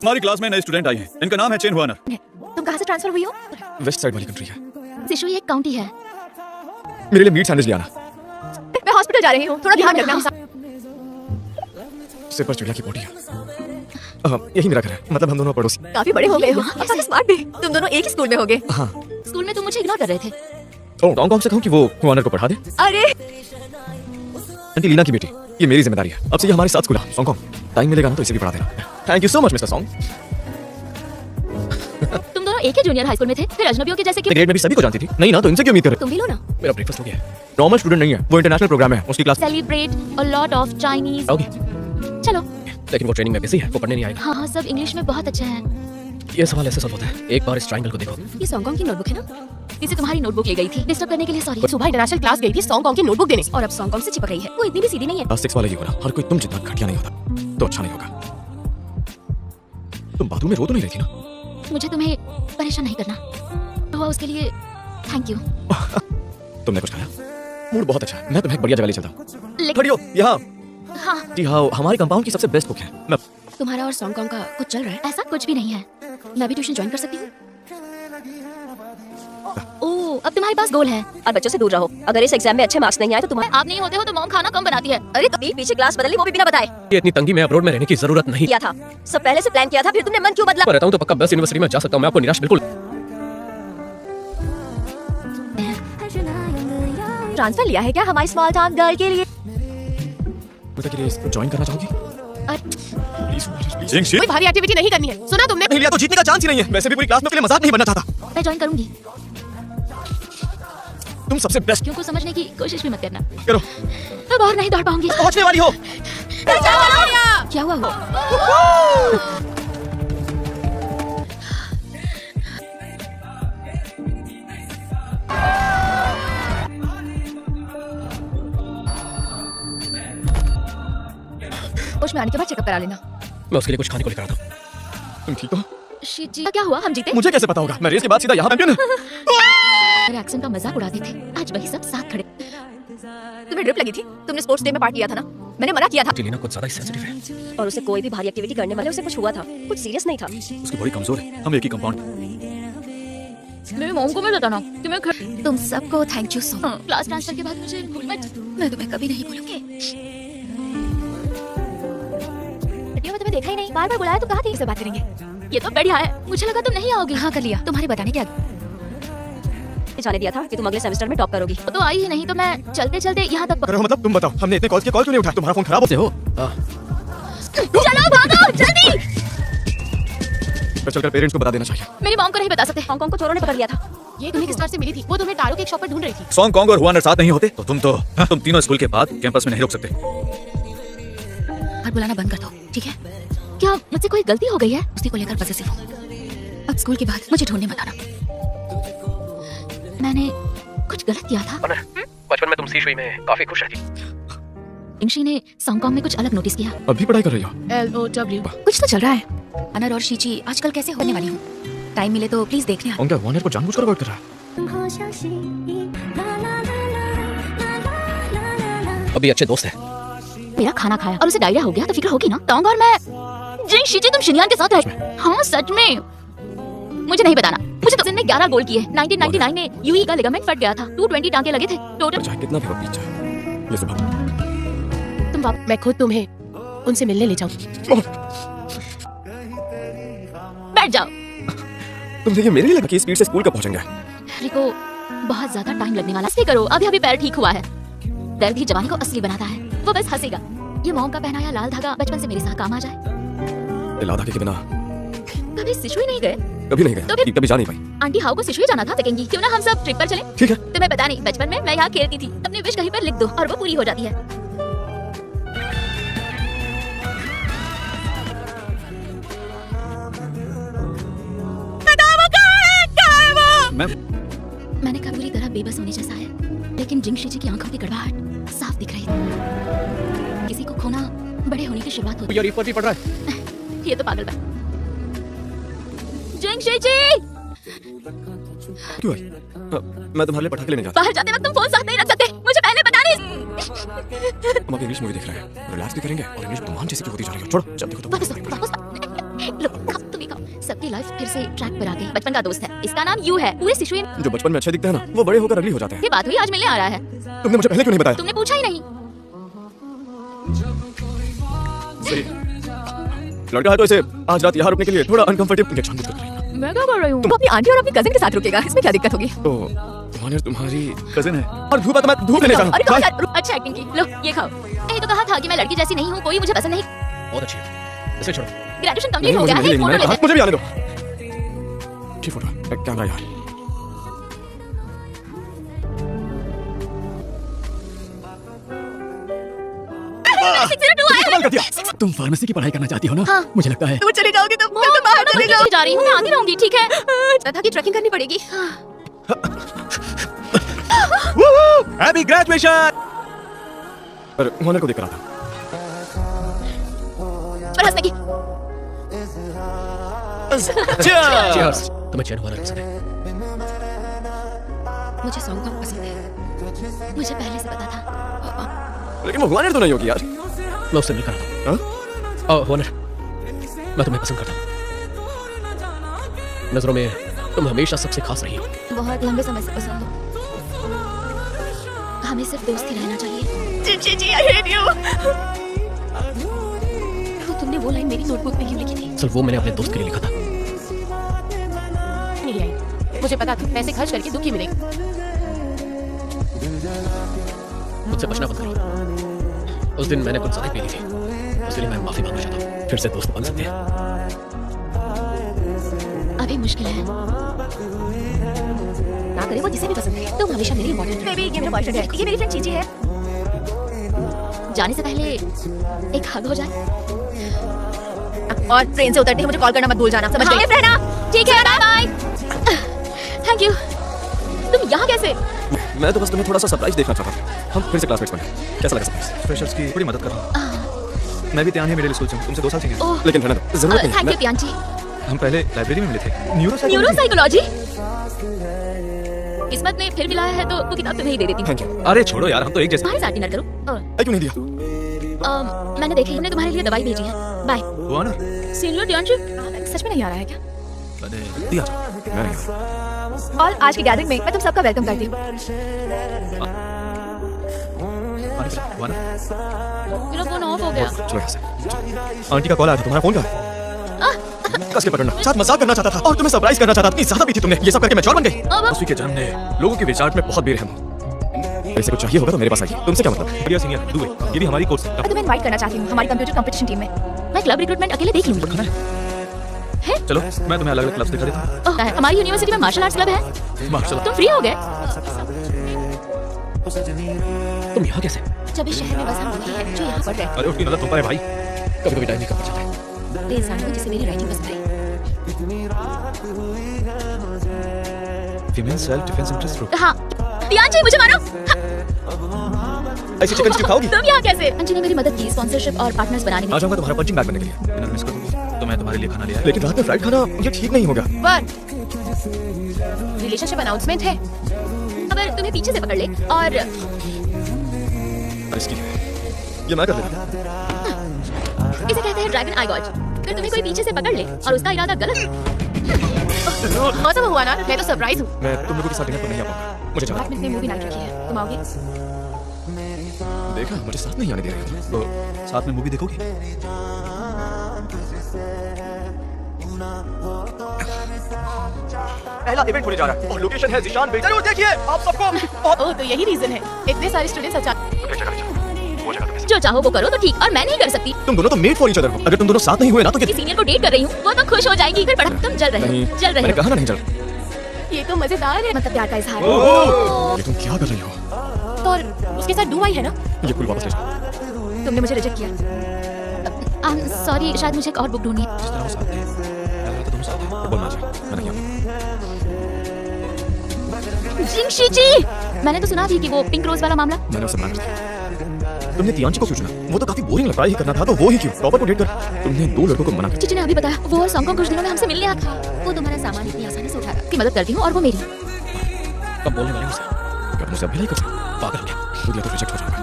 हमारी क्लास में नए स्टूडेंट आई हैं। इनका नाम है चेन हुआनर। तुम कहाँ से ट्रांसफर हुई हो? वेस्ट साइड वाली कंट्री है। सिशुई एक काउंटी है। मेरे लिए मीट सैंडविच ले आना। मैं हॉस्पिटल जा रही हूँ, थोड़ा ध्यान रखना। सिर पर चिड़िया की पोटी है। यही मेरा घर है, मतलब हम दोनों पड़ोसी। काफी बड़े हो गए हो, अब काफी स्मार्ट भी। तुम दोनों एक ही स्कूल में होगे। हाँ। स्कूल में तुम मुझे इग्नोर कर रहे थे। तो टॉम से कहूँ कि वो हुआनर को पढ़ा दे। अरे आंटी लीना की बेटी, ये मेरी जिम्मेदारी है। अब से ये हमारे साथ स्कूल है, हांगकांग। टाइम मिलेगा ना तो इसे भी पढ़ा देना। Thank you so much mister song. तुम दोनों एक ही जूनियर हाई स्कूल में थे, फिर अजनबियों के जैसे कि ग्रेड में भी सभी को जानती थी। नहीं ना, तो इनसे क्यों उम्मीद कर रहे? तुम भी लो ना। मेरा ब्रेकफास्ट हो गया है। नॉर्मल स्टूडेंट नहीं है, वो इंटरनेशनल प्रोग्राम है, उसकी class. Celebrate a lot of Chinese. आओगी? चलो। लेकिन वो ट्रेनिंग में बिजी है, वो पढ़ने नहीं आएगा। हाँ, सब इंग्लिश में बहुत अच्छा है। ये सवाल ऐसे सॉल्व होता है। एक बार इस ट्रायंगल को देखो। ये सॉन्गकॉन्ग की नोटबुक है ना? इसे तुम्हारी नोटबुक ले गई थी। डिस्टर्ब करने के लिए सॉरी। सुबह इंटरनेशनल क्लास गई थी सॉन्गकॉन्ग की नोटबुक देने, और अब सॉन्गकॉन्ग से चिपक रही है। वो इतनी भी सीधी नहीं है। क्लास 6 वाले ये होना, हर कोई तुम जितना घटिया नहीं होता तो अच्छा नहीं होगा। तुम बाथरूम में रो तो नहीं रही थी ना? मुझे तुम्हें परेशान नहीं करना हुआ, उसके लिए थैंक यू। तुमने कुछ खाया? मूड बहुत अच्छा है। मैं तुम्हें एक बढ़िया जगह ले चलता हूँ। खड़ी हो यहाँ। हाँ जी हाँ, हमारे कंपाउंड की सबसे बेस्ट कुक है। मैं तुम्हारा और सॉन्गकॉन्ग का कुछ चल रहा है? ऐसा कुछ भी नहीं है। मैं भी ट्यूशन ज्वाइन कर सकती हूँ। ओह, अब तुम्हारे पास गोल है। और बच्चों से दूर रहो। अगर इस एग्जाम में अच्छे मार्क्स नहीं आए तो तुम्हारे आप नहीं होते हो तो मॉम खाना कम बनाती है। अरे तो पीछे क्लास बदली, वो भी बिना बताए। ये इतनी तंगी में अब्रॉड में रहने की जरूरत नहीं किया था। सब पहले से प्लान किया था, फिर तुमने मन क्यों बदला? रहता हूँ तो पक्का बेस्ट यूनिवर्सिटी में जा सकता हूँ। मैं आपको निराश बिल्कुल। ट्रांसफर लिया है क्या हमारी स्मॉल टाउन गर्ल के लिए? मुझे के लिए इसको ज्वाइन करना चाहोगी? प्लीज कोई भारी एक्टिविटी नहीं करनी है, सुना तुमने? नहीं लिया तो जीतने का चांस ही नहीं है। वैसे भी पूरी क्लास में के लिए मजाक नहीं बनना चाहता। मैं ज्वाइन करूंगी। तुम सबसे बेस्ट। क्यों को समझने की कोशिश भी मत करना। करो। अब और नहीं दौड़ पाऊंगी। पहुंचने वाली हो। क्या हुआ हो? होश में आने के बाद चेकअप करा लेना। मैं उसके लिए कुछ खाने को लेकर आता हूँ। तुम ठीक हो? शिट जी, क्या हुआ? हम जीते? मुझे कैसे पता होगा? मैं रेस के बाद सीधा यहाँ चैंपियन। मेरे एक्सेंट का मजाक उड़ाते थे, आज वही सब साथ खड़े। तुम्हें ड्रिप लगी थी? तुमने स्पोर्ट्स डे में पार्ट लिया था ना? मैंने मना किया था। लीना कुछ ज्यादा ही सेंसिटिव है। और उसे कोई भी भारी एक्टिविटी करने वाले उसे कुछ हुआ था, कुछ सीरियस नहीं था। उसकी बॉडी कमजोर है। हम एक ही कंपाउंड। मेरे मॉम को मैं बताना कि मैं तुम सबको thank you so much. Class transfer के बाद मुझे भूल मत। मैं तुम्हें कभी नहीं भूलूंगी। मैं तुम्हें देखा ही नहीं, बार-बार बुलाया तो कहा थी इससे बात करेंगे। ये तो बढ़िया है। मुझे लगा तुम नहीं आओगी। हाँ कर लिया। तुम्हारे बताने के आगे जाने दिया था कि तुम अगले सेमेस्टर में टॉप करोगी। तो आई ही नहीं तो मैं चलते चलते यहाँ तक करो। मतलब तुम बताओ, हमने इतने कॉल किए, कॉल क्यों नहीं उठाया? तुम्हारा फोन खराब हो? चलो भागो जल्दी। तो चलकर पेरेंट्स को बता देना चाहिए। मेरी मॉम को नहीं बता सकते। हांगकांग को चोरों ने पकड़ लिया था। ये तुम्हें किस तरह से मिली थी? वो तुम्हें टारो के एक शॉप पर ढूंढ रही थी। सॉन्गकॉन्ग और हुआनर साथ नहीं होते तो तुम तीनों स्कूल के बाद कैंपस में नहीं रुक सकते। और बुलाना बंद कर दो, ठीक है? क्या मुझसे कोई गलती हो गई है? उसी को लेकर पॉसेसिव हूँ। अब स्कूल के बाद मुझे ढूंढने मत आना। मैंने कुछ गलत किया था। बचपन में तुम सिशुई में काफी खुश रहती। इंशी ने सॉन्गकॉन्ग में कुछ अलग नोटिस किया। अभी पढ़ाई कर रही हो? LOW। कुछ तो चल रहा है। अनर और शीची आजकल कैसे होने वाली हूँ? टाइम मिले तो प्लीज देखने आना। हुआनर को जानबूझकर अवॉइड कर रहा है। अभी अच्छे दोस्त हैं। मेरा खाना खाया और उसे डायरिया हो गया तो फिक्र होगी ना। टोंग और मैं जिंग शीची तुम शिनयान के साथ है? हाँ सच में। मुझे नहीं बताना। मुझे तो ने 11 गोल किए। 1999 में यूई का लिगामेंट फट गया था। 220 टांके लगे थे टोटल। चाहे कितना भी वक्त बीत जाए, ये सुबह तुम मैं खुद तुम्हें उनसे मिलने ले जाऊं। बैठ जाओ। तुमसे ये मेरे लिए लगा कि स्पीड से स्कूल कब पहुंचेंगे? रिको बहुत ज्यादा टाइम लगने वाला है। करो अभी पैर ठीक हुआ है। दर्द ही जवानी को असली बनाता है। वो बस हंसेगा। ये मॉम का पहनाया लाल धागा बचपन से मेरे साथ काम आ जाए। लाल धागे के बिना कभी सिशुई नहीं गए? कभी नहीं गए। तो फिर कभी जा नहीं पाई। आंटी हाउ को सिशुई जाना था। सकेंगी क्यों ना हम सब ट्रिप पर चलें? ठीक है। तुम्हें पता नहीं बचपन में मैं यहाँ खेलती थी। अपनी विश कहीं पर लिख दो और वो पूरी हो जाती है। मैंने कहा पूरी तरह बेबस होने जैसा है, लेकिन जिंग शीची की आंखों की कड़वाहट साफ दिख रही थी। किसी को खोना बड़े होने की शुरुआत होती है। यार भी पड़ रहा है। ये तो पागलपन। जिंग शीची क्यों आई? मैं तुम्हारे लिए पटाखे लेने जाता हूं। बाहर जाते वक्त तुम फोन साथ नहीं रख सकते। मुझे पहले बता नहीं। हम अभी इंग्लिश मूवी देख रहे हैं, रिलैक्स भी करेंगे और इंग्लिश तुम्हारी जैसी की होती जा रही है। छोड़ो, जब देखो तो वापस लो। की लाइफ फिर से ट्रैक पर आ गई। बचपन का दोस्त है, इसका नाम यू है। पूरे सिचुएशन जो बचपन में अच्छे दिखते हैं ना, वो बड़े होकर अगली हो जाते हैं। की बात हुई, आज मिलने आ रहा है। तुमने मुझे पहले क्यों नहीं बताया? तुमने पूछा ही नहीं। सही लड़का है तो इसे आज रात यहाँ रुकने के लिए थोड़ा अनकंफर्टेबल जानबूझ कर रही है। मैं क्या कर रही हूँ? तुम अपनी आंटी और अपनी कजिन के साथ रुकेगा, इसमें क्या दिक्कत होगी? तो वानर तुम्हारी कजिन है और धूप है तो मैं धूप लेने अरे कहाँ जाऊँ। जा- अच्छा एक्टिंग की। लो ये खाओ। यही तो कहा था कि मैं लड़की जैसी नहीं हूँ, कोई मुझे पसंद नहीं। बहुत अच्छी है, इसे छोड़ो। ग्रेजुएशन कंप्लीट नहीं हो मुझे गया है, नहीं एक लेनी, फोटो मैंने लेते कहा हैं। मुझे भी आने दो। की फोटो कैमरा यार। कमाल कर दिया। तुम फार्मेसी की पढ़ाई करना चाहती हो ना? हाँ। मुझे लगता है तुम चली जाओगी तो फिर तुम बाहर चली जाओ। मैं जा रही हूँ, मैं आगे रहूंगी, ठीक है? तथा की ट्रैकिंग करनी पड़ेगी। Happy graduation. पर वानर को देख रहा था। और हंसने की। Cheers। तुम्हें चैन वाला पसंद है? मुझे सॉन्ग पसंद है। मुझे पहले से पता था। लेकिन वो वानर तो नहीं होगी यार। मैं उससे मिलकर आता हूँ। हाँ? वानर, मैं तुम्हें पसंद करता हूँ। नजरों में तुम हमेशा सबसे खास रही हो। बहुत लंबे समय से पसंद हो। हमें सिर्फ दोस्त ही रहना चाहिए। जी आई हेट यू। तो तुमने वो लाइन मेरी नोटबुक में क्यों लिखी थी? सिर्फ वो मैंने अपने दोस्त के लिए लिखा था। नहीं आई। मुझे पता था पैसे खर्च करके दुखी मिलेगी। मुझसे बचना बंद करो। उस दिन मैंने कुछ ज्यादा पी ली थी, इसलिए मैं माफी मांगना चाहता हूँ। फिर से दोस्त बन सकते हैं। अभी मुश्किल है। ना करे वो जिसे भी पसंद है। तुम हमेशा मेरी इम्पोर्टेंट बेबी, ये मेरा बॉयफ्रेंड है। ये मेरी फ्रेंड चीची है। जाने से पहले एक हग हो जाए। और ट्रेन से उतरते ही मुझे कॉल करना मत भूल जाना, समझ गई? रहना। ठीक है, बाय बाय। Thank you. तुम यहाँ कैसे? मैं तो बस तुम्हें थोड़ा सा सरप्राइज देखना चाहता था। हम फिर से क्लासमेट्स बने। कैसा लगा सरप्राइज? फ्रेशर्स की थोड़ी मदद कर रहा हूँ। मैं भी त्यान है मिडिल स्कूल से हूँ। तुमसे 2 साल सीनियर। ओह। लेकिन रहना दो, जरूरत नहीं है। थैंक यू पियांची। हम पहले लाइब्रेरी में मिले थे। Neuropsychology. किस्मत में फिर मिलाया है तो वो किताब तुम्हें ही दे देती हूँ। Thank you. अरे छोड़ो यार, हम तो एक जैसे। तुम्हारे साथ डिनर करूँ? क्यों नहीं दिया? मैंने देखी, हमने तुम्हारे लिए दवाई भेजी है। बाय। वानर, सीनियर पियांची। सच में नहीं आ रहा है क्या? मैंने दिया। मैं नहीं गया। और आज की गैदरिंग में मैं तुम सबका वेलकम करती हूँ। वानर, मेरा फोन ऑफ हो गया। चलो यहाँ से। चलो। आंटी का कॉल आया था, तुम्हारा फोन कहाँ? कस के पकड़ना। साथ मजाक करना चाहता था और तुम्हें सरप्राइज करना चाहता था। इतनी ज्यादा भी थी तुमने। ये सब करके मैं चौर बन गई। उसी के जन्म ने लोगों के विचार में बहुत बेरहम हूँ। ऐसे कुछ चाहिए होगा तो मेरे पास आइए। तुमसे क्या मतलब? बढ़िया सीनियर, दुबे। ये भी हमारी कोर्स है। मैं तुम्हें इनवाइट करना चाहती हूँ हमारी कंप्यूटर कंपटीशन टीम में। मैं क्लब रिक्रूटमेंट अकेले देख लूंगी। चलो, मैं तुम्हें अलग-अलग क्लब्स दिखा देता हूँ। ओह, हमारी यूनिवर्सिटी में मार्शल आर्ट्स क्लब है। मार्शल, तुम फ्री हो गए? तुम यहाँ कैसे? जब इस शहर में बस हम वही हैं जो यहाँ पढ़ रहे हैं। अरे उसकी नजर तुम पर है भाई। कभी-कभी टाइम निकलना चाहता है। ले इंसान को जिसे मेरी राइटिंग पसंद आई। Female self defence interest group. हाँ, पियांची मुझे मारो। ऐसी चिकन स्ट्यू खाओगी? तुम यहाँ कैसे? अंजी ने मेरी मदद की स्पॉन्सरशिप और पार्टनर्स बनाने में। आ जाऊंगा तुम्हारा पंचिंग बैग बनने के लिए। डिनर मिस कर दूंगी तो मैं तुम्हारे लिए खाना ले आया। लेकिन रात में फ्राइड खाना ये ठीक नहीं होगा। वन रिलेशनशिप अनाउंसमेंट है। अगर तुम्हें पीछे से पकड़ ले और इसकी ये मैं कर लेता हूँ। इसे कहते हैं ड्रैगन आई गॉज। फिर तुम्हें कोई पीछे से पकड़ ले और उसका इरादा गलत। मौसम हुआ ना, मैं तो सरप्राइज हूँ। मैं तुम लोगों के साथ डिनर पर नहीं आ पाऊंगा। मुझे जाना 5 मिनट में मूवी नाइट रखी है, तुम आओगे? देखा, मुझे साथ नहीं आने दे रही हो। तो साथ में मूवी देखोगी? पहला इवेंट होने जा रहा है और लोकेशन है ज़ीशान बेट। जरूर देखिए आप सबको। ओह, तो यही रीजन है इतने सारे स्टूडेंट्स अचानक। जो चाहो वो करो तो ठीक, और मैं नहीं कर सकती। तुम दोनों तो मेड फॉर ईच अदर हो। अगर तुम दोनों साथ नहीं हुए ना तो किसी सीनियर को डेट कर रही हूँ, वो तो खुश हो जाएगी। फिर पढ़ा, तुम जल रहे हो, जल रहे मैंने हो। कहा ना नहीं जल। ये तो मजेदार है। मतलब प्यार का इजहार। ये तुम क्या कर रही हो? तो और उसके साथ डू आई है ना? ये फूल वापस ले जाओ। तुमने मुझे रिजेक्ट किया। सॉरी, शायद मुझे एक और बुक ढूंढनी है। जिस तरह वो साथ थे, लग रहा था तुम साथ थे। बोलना चाहिए, मैंने किया। जिंगशी जी, मैंने तो सुना थी कि वो पिंक रोज वाला मामला। मैंने उसे मना कर दिया। तुमने तियांची को क्यों चुना? वो तो काफी बोरिंग लग रहा है, ही करना था तो वो ही क्यों? टॉपर को डेट कर। तुमने 2 लड़कों को मना कर दिया। चीची ने अभी बताया, वो और सॉन्ग कुछ दिनों में हमसे मिलने आया था। वो तुम्हारा सामान इतनी आसानी से उठा रहा। की मदद करती हूँ और वो मेरी। कब बोलने वाले मुझसे? क्या मुझसे अभी नहीं कर सकते? पागल हो गया। टूट गया तो रिजेक्ट हो जाएगा।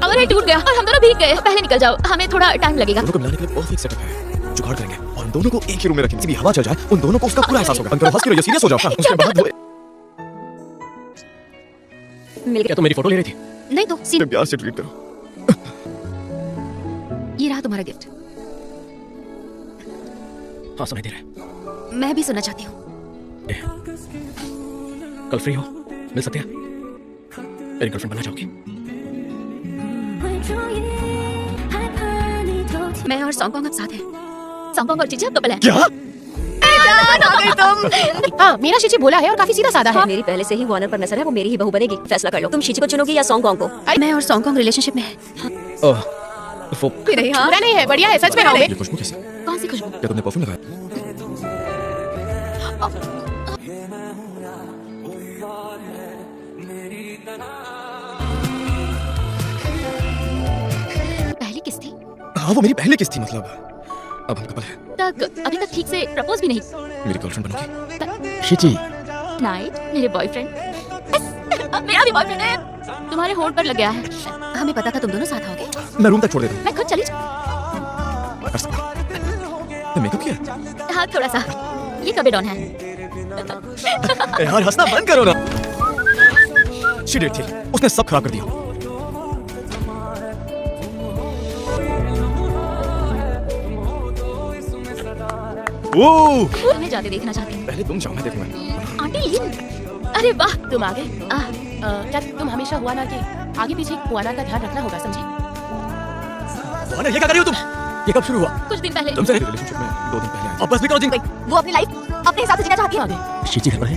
अगर ये टूट गया और हम दोनों भीग गए, पहले निकल जाओ, हमें थोड़ा टाइम लगेगा। दोनों को मिलाने के लिए परफेक्ट सेटअप है। जुगाड़ करेंगे और दोनों को एक ही रूम में रखें, किसी भी हवा चल जाए उन दोनों को उसका पूरा एहसास होगा। बंद करो, हंस क्यों रही हो, सीरियस हो जाओ। उसके बाद वो मिल क्या तुम मेरी फोटो ले रही थी? नहीं तो सीन प्यार से ट्रीट करो। ये रहा तुम्हारा गिफ्ट। हाँ सुनाई दे रहा है। मैं भी सुनना चाहती हूँ। कल फ्री हो, मिल सकते हैं? मेरी गर्लफ्रेंड बनना चाहोगी? मैं और सॉन्गकॉन्ग अब साथ हैं। सॉन्गकॉन्ग और चीची अब कपल हैं। क्या? हाँ, मेरा शिची बोला है और काफी सीधा साधा है। मेरी पहले से ही वार्नर पर नजर है, वो मेरी ही बहू बनेगी। फैसला कर लो, तुम शीची को चुनोगी या सॉन्गकॉन्ग को? मैं और सॉन्गकॉन्ग रिलेशनशिप में है। ओह, वो नहीं, हाँ, बुरा नहीं है, बढ़िया है, सच में आओगे। ये खुशबू कैसे? कौन सी खुशबू? क्या तुमने परफ्यूम लगाया? पहली किस थी? हाँ वो मेरी पहली किस थी, मतलब अब हम कपल हैं। अभी तक ठीक से प्रपोज भी नहीं। मेरी गर्लफ्रेंड बनोगी? शीची, नाइट मेरे बॉयफ्रेंड। मेरा भी बॉयफ्रेंड है। तुम्हारे होंठ पर लग गया है। हमें पता था तुम दोनों साथ आओगे। मैं रूम तक छोड़ देता हूँ। मैं खुद चली जाऊँ। कर सकता हूँ। मैं मेकअप किया? हाँ थोड़ा सा। ये कबेडॉन है। यार हंसना बंद करो ना। शिट थी, उसने सब खराब कर दिया। तुम्हें जाते देखना चाहती हूँ। पहले तुम जाओ, मैं देखूंगा। आंटी लिन। अरे वाह। तुम आ गए। क्या तुम हमेशा हुआना के आगे पीछे हुआना का ध्यान रखना होगा, समझे? वाना, ये क्या कर रही हो तुम? ये कब शुरू हुआ? कुछ दिन पहले। तुमसे रिलेशनशिप में 2 दिन पहले आए। अब बस निकलो दिन। वो अपनी लाइफ अपने हिसाब से जीना चाहती है। शीची घर पर है?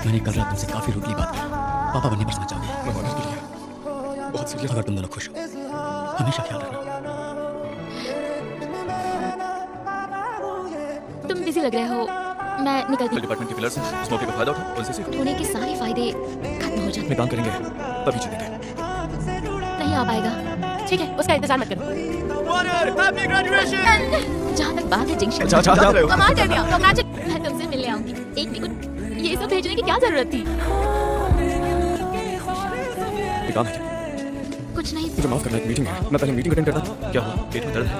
मैंने कल रात तुमसे काफी रूडली बात की। पापा बनने पर समझ जाओगे। मैं वाना के लिए बहुत सीरियस। अगर तुम दोनों खुश हो, हमेशा ख्याल रखना। तुम बिजी लग रहे हो, मैं निकलती हूँ। डिपार्टमेंट के पिलर्स हैं, इस मौके का फायदा उठा, उनसे सीखो। होने के सारे फायदे खत्म हो जाते। में काम करेंगे तभी जीतेंगे। नहीं आ पाएगा। ठीक है, उसका इंतजार मत करो। जहाँ तक बात है जिंगशी, जा रहे हो? कमाल कर दिया। मैं तुमसे मिलने आऊंगी। एक मिनट, ये सब भेजने की क्या जरूरत थी? ये काम है क्या? कुछ नहीं। मुझे माफ करना, एक मीटिंग है। मैं पहले मीटिंग अटेंड करता था। क्या हुआ? पेट में दर्द है?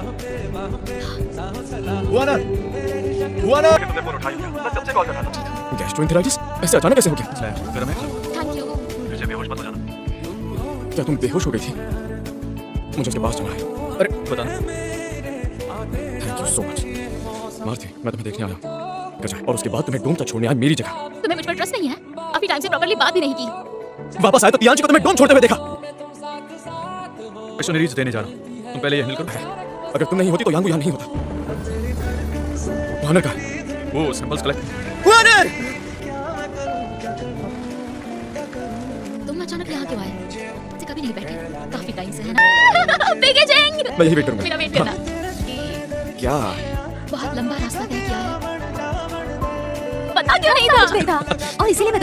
वाना, तुमने फोन उठाई क्या? मैं कब से कॉल कर रहा था। गैस्ट्रोएंटेराइटिस? ऐसे अचानक कैसे हो गया? गरम है? Thank you. फिर से बेहोश मत हो जाना। क्या तुम बेहोश हो गई थी? मुझे उसके पास जाना है। अरे बताना। Thank you so much. मारती, मैं तुम्हें देखने आया हूँ। गजा, और उसके बाद तुम्हें डोम तक छोड़ने आया मेरी जगह। तुम्हें मुझ पर ट्रस्ट नहीं है? काफी टाइम से प्रॉपर्ली बात भी नहीं की। वापस आए तो पियांची को तुम्हें डोम छोड़ते हुए देखा। मिशनरीज देने जा रहा हूँ, तुम पहले ये हैंडल करो। अगर तुम नहीं होती तो यांगू यहाँ नहीं होता। वानर का वो सैंपल्स कलेक्ट। वानर! तुम अचानक यहाँ क्यों आए? ऐसे कभी नहीं बैठे। काफी टाइम से है ना? पैकेजिंग! मैं यही वेट करूंगा। मेरा वेट करना। क्या? बहुत लंबा रास्ता तय किया है। पता क्यों नहीं था? और इसीलिए मैं